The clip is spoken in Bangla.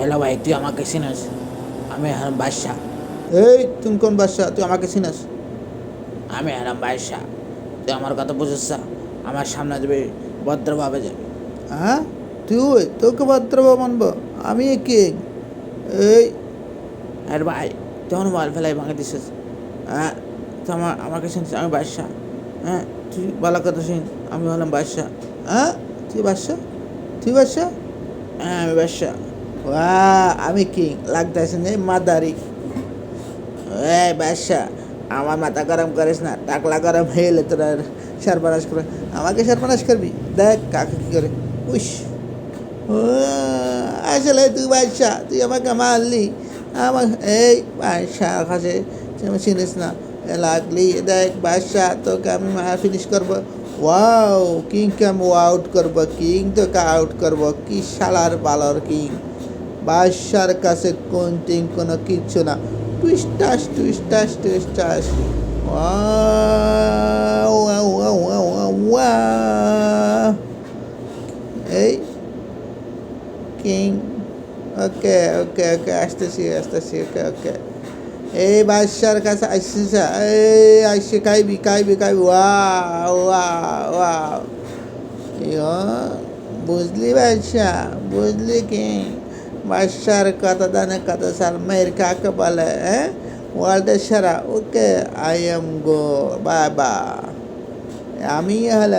হ্যালো ভাই, তুই আমাকে চিনিস? আমি হলাম বাদশা। এই তুমি কোন বাদশা? তুই আমাকে চিনাস? আমি হলাম বাদশা। তুই আমার কথা বুঝিস? আমার সামনে যাবে, ভদ্রভাবে যাবে। হ্যাঁ, তুই তোকে ভদ্রবা মানব? আমি কে? এই আর ভাই, তুই আমার মোবাইল ফেলাই ভাঙে দিছিস। হ্যাঁ, তুই আমাকে চিনিস? আমি বাদশা। হ্যাঁ, তুই ভালো কথা শুন, আমি হলাম বাদশা। হ্যাঁ, তুই বাদশা? তুই বাদশা? হ্যাঁ আমি বাদশা। আমি কিং লাগতেছে না মাদারি। এই বাদশা, আমার মাথা গরম করিস না, টাকলা গরম হয়ে এলে তোরা সর্বনাশ করে আমাকে সর্বনাশ করবি? দেখ কাকে কি করে। উস, ও, আসলে তুই বাদশা, তুই আমাকে মারলি। আমার এই বাদশা কাছে তুমি চিনিস না? লাগলি দেখ বাদশা, তোকে আমি ফিনিশ করবো। ওয়াও, কিংকে আমি আউট করবো, কিং তোকে আউট করবো। কি শালার বালর কিং! বাদশার কাছে কোন টিং কোনো কিচ্ছু না। টুইস্টাস টুইস্টাস টুইস্টাস। Wow wow wow wow wow wow. এই কিং, ওকে ওকে ওকে, আসতেছি আসতেছি, ওকে ওকে। এই বাদশার কাছে আসছিস? এই আসছে, খাইবি খাইবি খাইবি। Wow wow wow. ইয়ো, বুঝলি বাদশা, বুঝলি কি? বাদশার কথা দানে কথা সার মেয়ের কাকে বলে? হ্যাঁ, ওয়ার্ল্ডের সেরা। ওকে, আই এম গো, বাবা। আমি হলে